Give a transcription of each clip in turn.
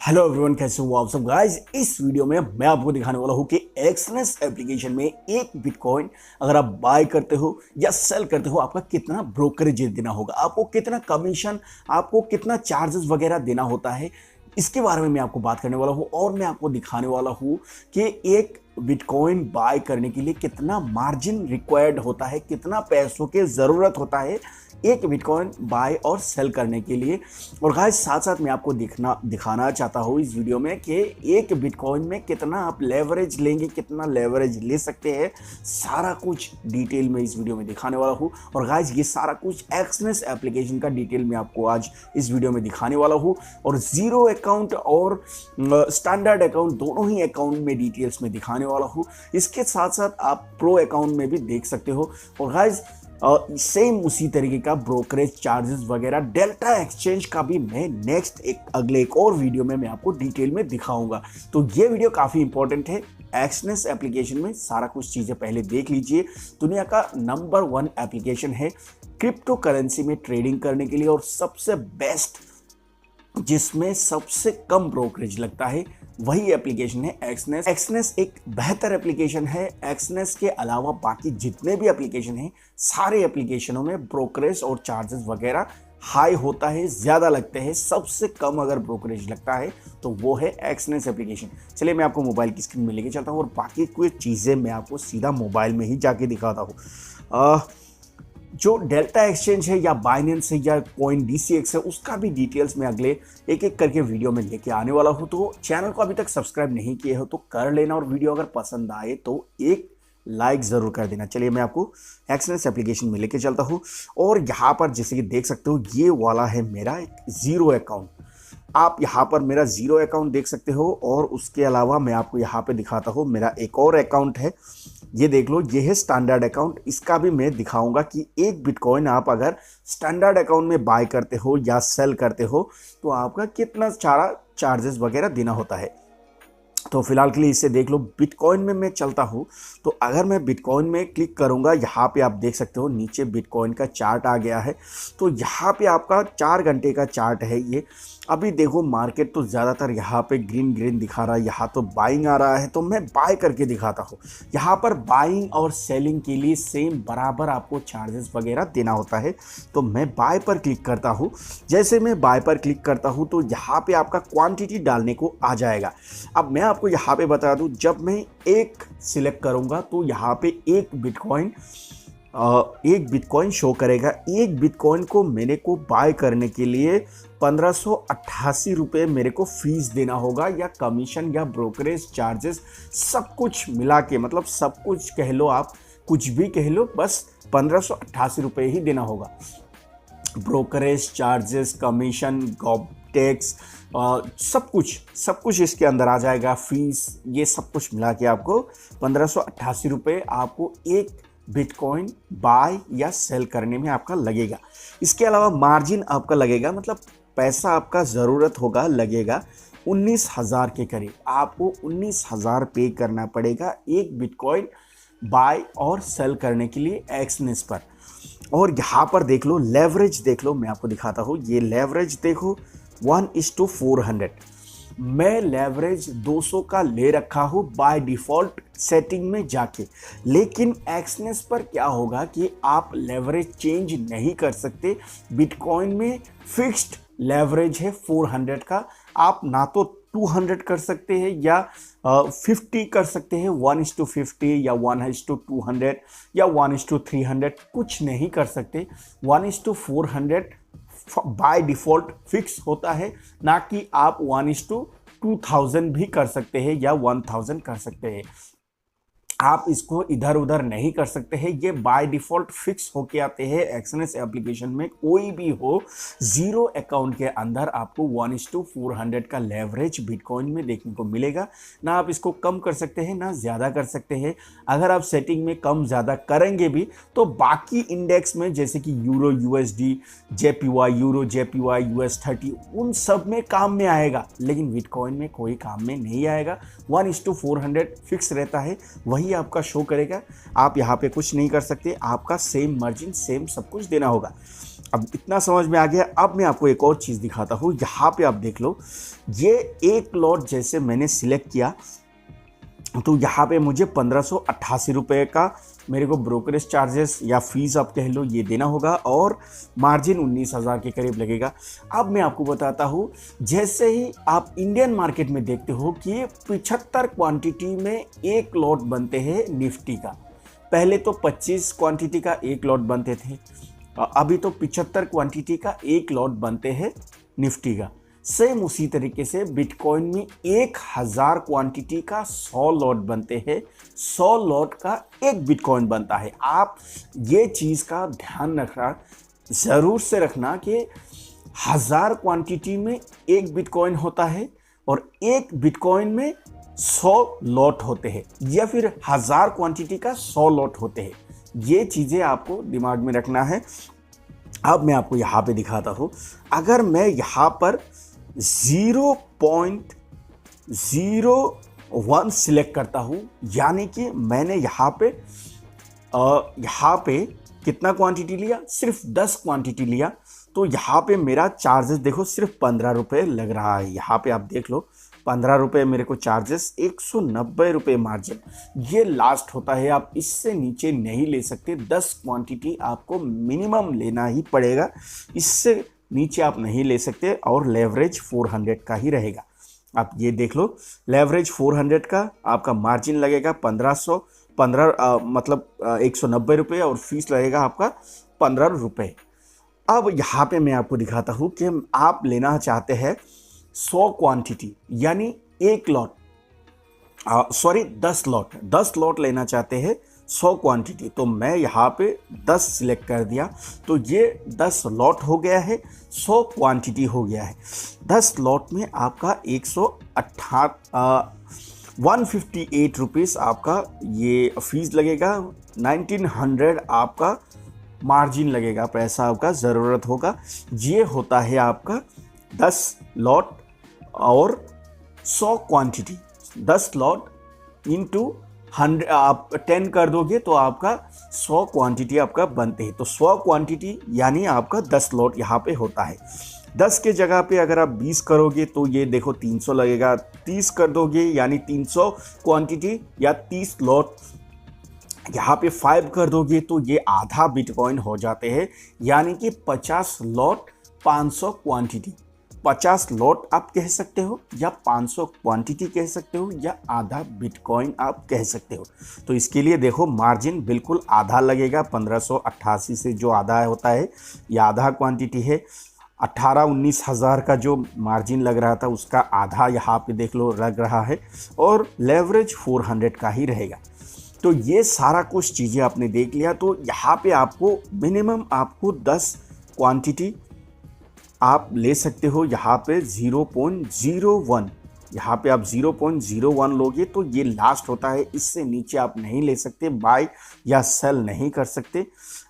Hello everyone, कैसे हो आप सब गाइस। इस वीडियो में मैं आपको दिखाने वाला हूं कि एक्सनेस एप्लीकेशन में एक बिटकॉइन अगर आप बाय करते हो या सेल करते हो, आपका कितना ब्रोकरेज देना होगा, आपको कितना कमीशन, आपको कितना चार्जेस वगैरह देना होता है। इसके बारे में मैं आपको बात करने वाला हूं और मैं आपको दिखाने वाला हूं कि एक बिटकॉइन बाय करने के लिए कितना मार्जिन रिक्वायर्ड होता है, कितना पैसों की ज़रूरत होता है एक बिटकॉइन बाय और सेल करने के लिए। और गाइस साथ साथ मैं आपको दिखाना चाहता हूँ इस वीडियो में कि एक बिटकॉइन में कितना आप लेवरेज लेंगे, कितना लेवरेज ले सकते हैं, सारा कुछ डिटेल में इस वीडियो में दिखाने वाला हूँ। और गाइस ये सारा कुछ एक्सनेस एप्लीकेशन का डिटेल में आपको आज इस वीडियो में दिखाने वाला हूँ और जीरो अकाउंट और स्टैंडर्ड अकाउंट दोनों ही अकाउंट में डिटेल्स में दिखाने वाला हूँ। इसके साथ साथ आप प्रो अकाउंट में भी देख सकते हो। और गाइस सेम उसी तरीके का ब्रोकरेज चार्जेस वगैरह डेल्टा एक्सचेंज का भी मैं नेक्स्ट अगले एक और वीडियो में मैं आपको डिटेल में दिखाऊंगा। तो ये वीडियो काफ़ी इंपॉर्टेंट है। एक्सनेस एप्लीकेशन में सारा कुछ चीज़ें पहले देख लीजिए। दुनिया का नंबर 1 एप्लीकेशन है क्रिप्टो करेंसी में ट्रेडिंग करने के लिए और सबसे बेस्ट, जिसमें सबसे कम ब्रोकरेज लगता है, वही एप्लीकेशन है एक्सनेस। एक्सनेस एक बेहतर एप्लीकेशन है। एक्सनेस के अलावा बाकी जितने भी एप्लीकेशन हैं, सारे एप्लीकेशनों में ब्रोकरेज और चार्जेस वगैरह हाई होता है, ज़्यादा लगते हैं। सबसे कम अगर ब्रोकरेज लगता है तो वो है एक्सनेस एप्लीकेशन। चलिए मैं आपको मोबाइल की स्क्रीन में लेके चलता हूँ और बाकी कुछ चीज़ें मैं आपको सीधा मोबाइल में ही जाके दिखाता हूँ। जो डेल्टा एक्सचेंज है या बाइनेंस है या कॉइन DCX है, उसका भी डिटेल्स में अगले एक एक करके वीडियो में लेके आने वाला हूँ। तो चैनल को अभी तक सब्सक्राइब नहीं किए हो तो कर लेना और वीडियो अगर पसंद आए तो एक लाइक ज़रूर कर देना। चलिए मैं आपको एक्सनेस एप्लीकेशन में लेके चलता हूँ और यहाँ पर जैसे कि देख सकते हो, ये वाला है मेरा एक जीरो अकाउंट। आप यहाँ पर मेरा जीरो अकाउंट देख सकते हो और उसके अलावा मैं आपको यहाँ पे दिखाता हूँ मेरा एक और अकाउंट है। ये देख लो, ये है स्टैंडर्ड अकाउंट। इसका भी मैं दिखाऊंगा कि एक बिटकॉइन आप अगर स्टैंडर्ड अकाउंट में बाय करते हो या सेल करते हो तो आपका कितना सारा चार्जेस वगैरह देना होता है। तो फिलहाल के लिए इसे देख लो। बिटकॉइन में मैं चलता हूँ तो अगर मैं बिटकॉइन में क्लिक करूँगा, यहाँ पे आप देख सकते हो नीचे बिटकॉइन का चार्ट आ गया है। तो यहाँ पे आपका 4 घंटे का चार्ट है ये। अभी देखो मार्केट तो ज़्यादातर यहाँ पे ग्रीन ग्रीन दिखा रहा है, यहाँ तो बाइंग आ रहा है, तो मैं बाय करके दिखाता हूँ। यहाँ पर बाइंग और सेलिंग के लिए सेम बराबर आपको चार्जेस वगैरह देना होता है। तो मैं बाय पर क्लिक करता हूँ। जैसे मैं बाय पर क्लिक करता हूँ तो यहाँ पे आपका क्वांटिटी डालने को आ जाएगा। अब मैं आपको यहाँ पे बता दूँ, जब मैं एक सिलेक्ट करूँगा तो यहाँ पे एक बिटकॉइन शो करेगा। एक बिटकॉइन को मेरे को बाय करने के लिए 1588 रुपये मेरे को फीस देना होगा, या कमीशन या ब्रोकरेज चार्जेस सब कुछ मिला के, मतलब सब कुछ कह लो, आप कुछ भी कह लो, बस 1588 रुपये ही देना होगा। Brokerage charges, commission, gob tax, सब कुछ इसके अंदर आ जाएगा। फीस, ये सब कुछ मिला के आपको 1588 रुपये आपको एक बिटकॉइन बाय या सेल करने में आपका लगेगा। इसके अलावा मार्जिन आपका लगेगा, मतलब पैसा आपका ज़रूरत होगा, लगेगा 19,000 के करीब। आपको 19,000 पे करना पड़ेगा एक बिटकॉइन बाय और सेल करने के लिए एक्सनेस पर। और यहाँ पर देख लो, लेवरेज देख लो, मैं आपको दिखाता हूँ। ये लेवरेज देखो 1:400। मैं लेवरेज 200 का ले रखा हूँ बाय डिफ़ॉल्ट सेटिंग में जाके। लेकिन एक्सनेस पर क्या होगा कि आप लेवरेज चेंज नहीं कर सकते। बिटकॉइन में फिक्स्ड लेवरेज है 400 का। आप ना तो 200 कर सकते हैं या 50 कर सकते हैं, 1:50 या 1:200 या 1:300, कुछ नहीं कर सकते। 1:400 बाय डिफ़ॉल्ट फिक्स होता है, ना कि आप 1:2000 भी कर सकते हैं या 1000 कर सकते हैं। आप इसको इधर उधर नहीं कर सकते हैं। ये बाय डिफ़ॉल्ट फिक्स होके आते हैं एक्सनेस एप्लीकेशन में। कोई भी हो, जीरो अकाउंट के अंदर आपको 1:400 का लेवरेज बिटकॉइन में देखने को मिलेगा। ना आप इसको कम कर सकते हैं ना ज़्यादा कर सकते हैं। अगर आप सेटिंग में कम ज़्यादा करेंगे भी तो बाकी इंडेक्स में, जैसे कि euro USD, JPY, euro JPY, US30, उन सब में काम में आएगा, लेकिन बिटकॉइन में कोई काम में नहीं आएगा। 1:400 फिक्स रहता है, वही आपका शो करेगा। आप यहाँ पे कुछ नहीं कर सकते, आपका सेम मार्जिन, सेम सब कुछ देना होगा। अब इतना समझ में आ गया। अब मैं आपको एक और चीज़ दिखाता हूँ। यहाँ पे आप देख लो, ये एक लॉट जैसे मैंने सिलेक्ट किया तो यहाँ पे मुझे 1588 रुपये का मेरे को ब्रोकरेज चार्जेस या फीस आप कह लो ये देना होगा, और मार्जिन 19,000 के करीब लगेगा। अब मैं आपको बताता हूँ, जैसे ही आप इंडियन मार्केट में देखते हो कि 75 क्वांटिटी में एक लॉट बनते हैं निफ्टी का। पहले तो 25 क्वांटिटी का एक लॉट बनते थे, अभी तो 75 क्वांटिटी का एक लॉट बनते हैं निफ्टी का। सेम उसी तरीके से बिटकॉइन में 1000 क्वांटिटी का 100 लॉट बनते हैं, 100 लॉट का एक बिटकॉइन बनता है। आप ये चीज़ का ध्यान रखना, ज़रूर से रखना कि 1000 क्वांटिटी में एक बिटकॉइन होता है और एक बिटकॉइन में 100 लॉट होते हैं, या फिर 1000 क्वांटिटी का 100 लॉट होते हैं। ये चीज़ें आपको दिमाग में रखना है। अब मैं आपको यहाँ पे दिखाता हूँ। अगर मैं यहाँ पर 0.01 सिलेक्ट करता हूँ, यानी कि मैंने यहाँ पे कितना क्वांटिटी लिया, सिर्फ 10 क्वांटिटी लिया, तो यहाँ पे मेरा चार्जेस देखो सिर्फ 15 रुपये लग रहा है। यहाँ पे आप देख लो 15 रुपये मेरे को चार्जेस, 190 रुपये मार्जिन। ये लास्ट होता है, आप इससे नीचे नहीं ले सकते। 10 क्वांटिटी आपको मिनिमम लेना ही पड़ेगा, इससे नीचे आप नहीं ले सकते, और लेवरेज 400 का ही रहेगा। आप ये देख लो, लेवरेज 400 का आपका मार्जिन लगेगा 190 रुपये, और फीस लगेगा आपका 15 रुपये। अब यहाँ पे मैं आपको दिखाता हूँ कि आप लेना चाहते हैं 100 क्वांटिटी, यानी एक लॉट, 10 लॉट लेना चाहते हैं 100 क्वांटिटी। तो मैं यहाँ पे 10 सिलेक्ट कर दिया, तो ये 10 लॉट हो गया है, 100 क्वांटिटी हो गया है। 10 लॉट में आपका 158 रुपीज़ आपका ये फीस लगेगा, 1900 आपका मार्जिन लगेगा, पैसा आपका ज़रूरत होगा। ये होता है आपका 10 लॉट और 100 क्वांटिटी। 10 लॉट इंटू 100 आप 10 कर दोगे तो आपका 100 क्वांटिटी आपका बनते हैं। तो 100 क्वांटिटी यानी आपका 10 लॉट यहाँ पे होता है। 10 के जगह पे अगर आप 20 करोगे तो ये देखो 300 लगेगा। 30 कर दोगे यानी 300 क्वांटिटी या 30 लॉट। यहाँ पे 5 कर दोगे तो ये आधा बिटकॉइन हो जाते हैं, यानी कि 50 लॉट 500 क्वांटिटी। 50 लॉट आप कह सकते हो, या 500 क्वांटिटी कह सकते हो, या आधा बिटकॉइन आप कह सकते हो। तो इसके लिए देखो मार्जिन बिल्कुल आधा लगेगा। 1588 से जो आधा होता है ये आधा क्वांटिटी है। 18-19 हज़ार का जो मार्जिन लग रहा था उसका आधा यहाँ पे देख लो लग रहा है, और लेवरेज 400 का ही रहेगा। तो ये सारा कुछ चीज़ें आपने देख लिया। तो यहाँ पे आपको मिनिमम आपको 10 क्वांटिटी आप ले सकते हो। यहाँ पे 0.01, यहाँ पे आप 0.01 लोगे तो ये लास्ट होता है, इससे नीचे आप नहीं ले सकते, बाय या सेल नहीं कर सकते।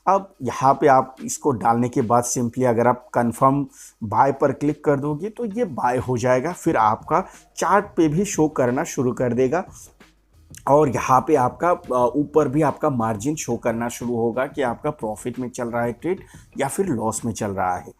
अब यहाँ पे आप इसको डालने के बाद सिंपली अगर आप कंफर्म बाय पर क्लिक कर दोगे तो ये बाय हो जाएगा। फिर आपका चार्ट पे भी शो करना शुरू कर देगा, और यहाँ पे आपका ऊपर भी आपका मार्जिन शो करना शुरू होगा कि आपका प्रॉफिट में चल रहा है ट्रेड या फिर लॉस में चल रहा है।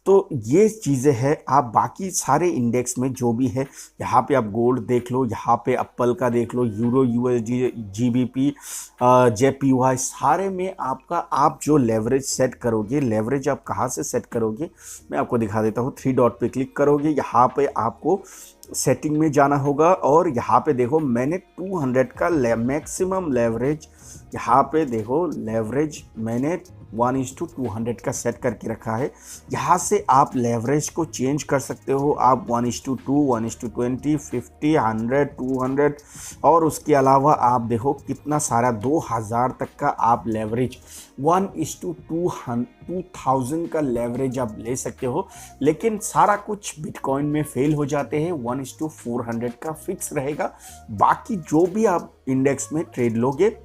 तो ये चीज़ें हैं। आप बाकी सारे इंडेक्स में जो भी है, यहाँ पे आप गोल्ड देख लो, यहाँ पे एप्पल का देख लो, यूरो, यूएसडी, जीबीपी, जेपीवाई, सारे में आपका आप जो लेवरेज सेट करोगे, लेवरेज आप कहाँ से सेट करोगे मैं आपको दिखा देता हूँ। 3 डॉट पे क्लिक करोगे, यहाँ पे आपको सेटिंग में जाना होगा, और यहाँ पे देखो मैंने 200 का मैक्सिमम लेवरेज, यहाँ पे देखो लेवरेज मैंने 1:200 का सेट करके रखा है। यहाँ से आप लेवरेज को चेंज कर सकते हो। आप 1:2, 1:20, 50, 100, 200, और उसके अलावा आप देखो कितना सारा 2000 तक का आप लेवरेज 1:2000 का लेवरेज आप ले सकते हो। लेकिन सारा कुछ बिटकॉइन में फेल हो जाते हैं। 1:400 का फिक्स रहेगा। बाकी जो भी आप इंडेक्स में ट्रेड लोगे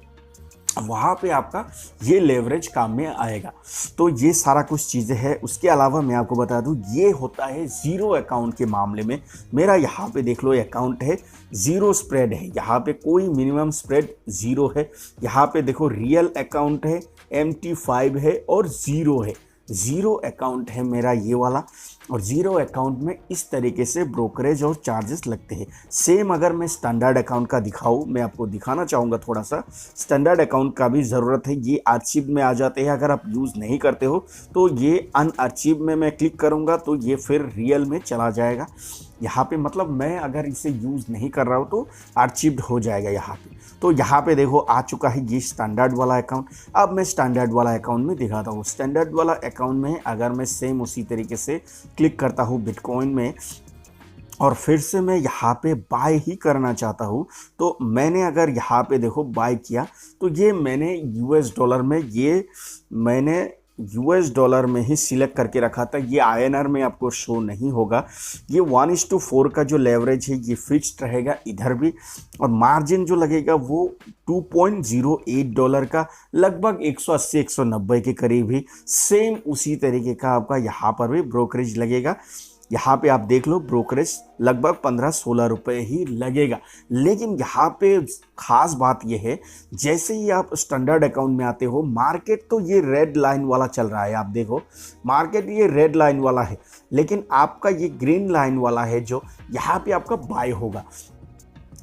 वहाँ पे आपका ये लेवरेज काम में आएगा। तो ये सारा कुछ चीज़ें हैं। उसके अलावा मैं आपको बता दूँ, ये होता है ज़ीरो अकाउंट के मामले में। मेरा यहाँ पे देख लो अकाउंट है, ज़ीरो स्प्रेड है, यहाँ पे कोई मिनिमम स्प्रेड ज़ीरो है। यहाँ पे देखो रियल अकाउंट है, MT5 है और ज़ीरो है। जीरो अकाउंट है मेरा ये वाला, और जीरो अकाउंट में इस तरीके से ब्रोकरेज और चार्जेस लगते हैं। सेम अगर मैं स्टैंडर्ड अकाउंट का दिखाऊं, मैं आपको दिखाना चाहूँगा थोड़ा सा। स्टैंडर्ड अकाउंट का भी ज़रूरत है, ये आर्चिव में आ जाते हैं। अगर आप यूज़ नहीं करते हो तो ये अनआर्चिव में मैं क्लिक करूँगा तो ये फिर रियल में चला जाएगा। यहाँ पे मतलब मैं अगर इसे यूज़ नहीं कर रहा हूँ तो आर्चिव्ड हो जाएगा यहाँ पे। तो यहाँ पे देखो आ चुका है ये स्टैंडर्ड वाला अकाउंट। अब मैं स्टैंडर्ड वाला अकाउंट में दिखाता हूँ। स्टैंडर्ड वाला अकाउंट में अगर मैं सेम उसी तरीके से क्लिक करता हूँ बिटकॉइन में, और फिर से मैं यहाँ पे बाय ही करना चाहता हूँ, तो मैंने अगर यहाँ पे देखो बाय किया तो ये मैंने यूएस डॉलर में, ये मैंने यूएस डॉलर में ही सिलेक्ट करके रखा था। ये आईएनआर में आपको शो नहीं होगा। ये 1:4 का जो लेवरेज है ये फिक्स्ड रहेगा इधर भी, और मार्जिन जो लगेगा वो $2.08 का, लगभग 180-190 के करीब ही सेम उसी तरीके का आपका यहाँ पर भी ब्रोकरेज लगेगा। यहाँ पे आप देख लो ब्रोकरेज लगभग 15-16 रुपये ही लगेगा। लेकिन यहाँ पे खास बात यह है, जैसे ही आप स्टैंडर्ड अकाउंट में आते हो, मार्केट तो ये रेड लाइन वाला चल रहा है। आप देखो मार्केट ये रेड लाइन वाला है, लेकिन आपका ये ग्रीन लाइन वाला है जो यहाँ पे आपका बाय होगा।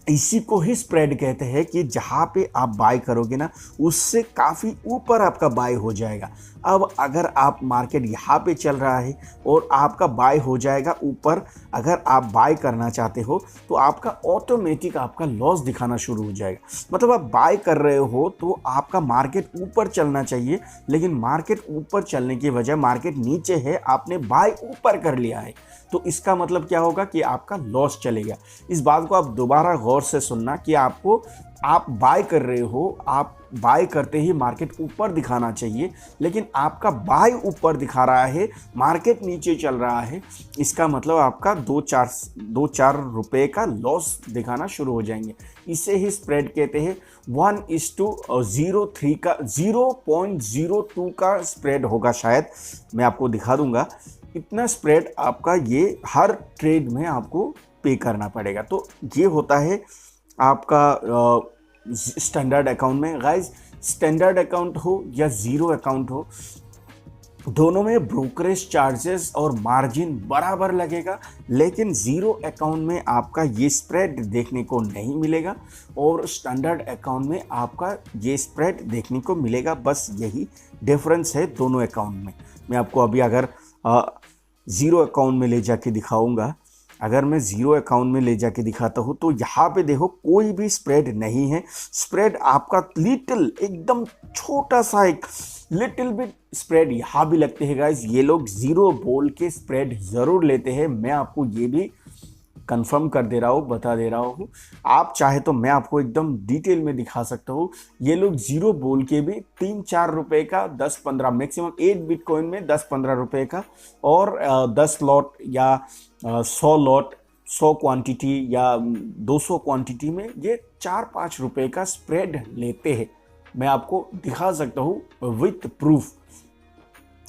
इसी को ही स्प्रेड कहते हैं कि जहाँ पे आप बाय करोगे ना, उससे काफ़ी ऊपर आपका बाय हो जाएगा। अब अगर आप मार्केट यहाँ पे चल रहा है और आपका बाय हो जाएगा ऊपर, अगर आप बाय करना चाहते हो तो आपका ऑटोमेटिक आपका लॉस दिखाना शुरू हो जाएगा। मतलब आप बाय कर रहे हो तो आपका मार्केट ऊपर चलना चाहिए, लेकिन मार्केट ऊपर चलने की बजाय मार्केट नीचे है, आपने बाय ऊपर कर लिया है, तो इसका मतलब क्या होगा कि आपका लॉस चलेगा। इस बात को आप दोबारा गौर से सुनना कि आपको, आप बाय कर रहे हो, आप बाय करते ही मार्केट ऊपर दिखाना चाहिए, लेकिन आपका बाय ऊपर दिखा रहा है, मार्केट नीचे चल रहा है, इसका मतलब आपका 2-4 रुपए का लॉस दिखाना शुरू हो जाएंगे। इसे ही स्प्रेड कहते हैं। 1:03 का 0.02 का स्प्रेड होगा शायद, मैं आपको दिखा दूंगा। इतना स्प्रेड आपका ये हर ट्रेड में आपको पे करना पड़ेगा। तो ये होता है आपका स्टैंडर्ड अकाउंट में। गाइस, स्टैंडर्ड अकाउंट हो या ज़ीरो अकाउंट हो, दोनों में ब्रोकरेज चार्जेस और मार्जिन बराबर लगेगा, लेकिन ज़ीरो अकाउंट में आपका ये स्प्रेड देखने को नहीं मिलेगा और स्टैंडर्ड अकाउंट में आपका ये स्प्रेड देखने को मिलेगा। बस यही डिफरेंस है दोनों अकाउंट में। मैं आपको अभी अगर ज़ीरो अकाउंट में ले जाके दिखाऊंगा, अगर मैं ज़ीरो अकाउंट में ले जाके दिखाता हूँ तो यहाँ पे देखो कोई भी स्प्रेड नहीं है। स्प्रेड आपका लिटिल, एकदम छोटा सा एक लिटिल बिट स्प्रेड यहाँ भी लगते हैं। गाइस, ये लोग ज़ीरो बोल के स्प्रेड ज़रूर लेते हैं। मैं आपको ये भी कंफर्म कर दे रहा हूँ, बता दे रहा हूँ। आप चाहे तो मैं आपको एकदम डिटेल में दिखा सकता हूँ। ये लोग ज़ीरो बोल के भी 3-4 रुपये का, 10-15, मैक्सिमम 8 बिटकॉइन में 10-15 रुपये का, और 10 लॉट या 100 लॉट, 100 क्वांटिटी या 200 क्वांटिटी में ये 4-5 रुपये का स्प्रेड लेते हैं। मैं आपको दिखा सकता हूँ विथ प्रूफ।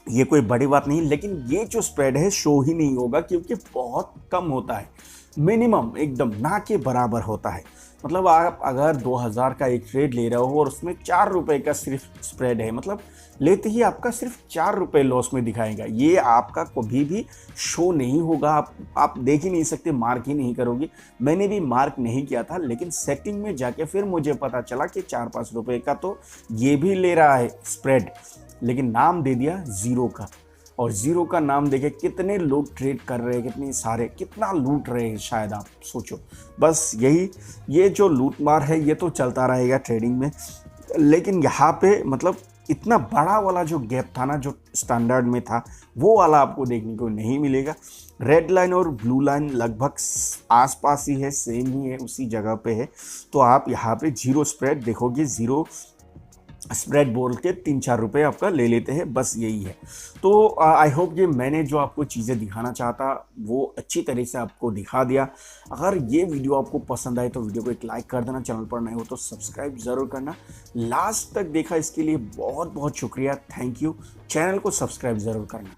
ये कोई बड़ी बात नहीं, लेकिन ये जो स्प्रेड है शो ही नहीं होगा क्योंकि बहुत कम होता है, मिनिमम एकदम ना के बराबर होता है। मतलब आप अगर 2000 का एक ट्रेड ले रहे हो और उसमें 4 रुपये का सिर्फ स्प्रेड है, मतलब लेते ही आपका सिर्फ 4 रुपये लॉस में दिखाएगा। ये आपका कभी भी शो नहीं होगा, आप देख ही नहीं सकते, मार्क ही नहीं करोगे। मैंने भी मार्क नहीं किया था, लेकिन सेटिंग में जाके फिर मुझे पता चला कि 4-5 रुपये का तो ये भी ले रहा है स्प्रेड, लेकिन नाम दे दिया ज़ीरो का। और ज़ीरो का नाम देके कितने लोग ट्रेड कर रहे हैं, कितने सारे, कितना लूट रहे हैं, शायद आप सोचो। बस यही, ये जो लूट मार है ये तो चलता रहेगा ट्रेडिंग में। लेकिन यहाँ पे मतलब इतना बड़ा वाला जो गैप था ना, जो स्टैंडर्ड में था, वो वाला आपको देखने को नहीं मिलेगा। रेड लाइन और ब्लू लाइन लगभग आसपास ही है, सेम ही है, उसी जगह पे है। तो आप यहाँ पे जीरो स्प्रेड देखोगे, ज़ीरो स्प्रेड बोल के 3-4 रुपये आपका ले लेते हैं, बस यही है। तो आई होप ये मैंने जो आपको चीज़ें दिखाना चाहता वो अच्छी तरह से आपको दिखा दिया। अगर ये वीडियो आपको पसंद आए तो वीडियो को एक लाइक कर देना, चैनल पर नए हो तो सब्सक्राइब ज़रूर करना। लास्ट तक देखा इसके लिए बहुत बहुत शुक्रिया, थैंक यू। चैनल को सब्सक्राइब ज़रूर करना।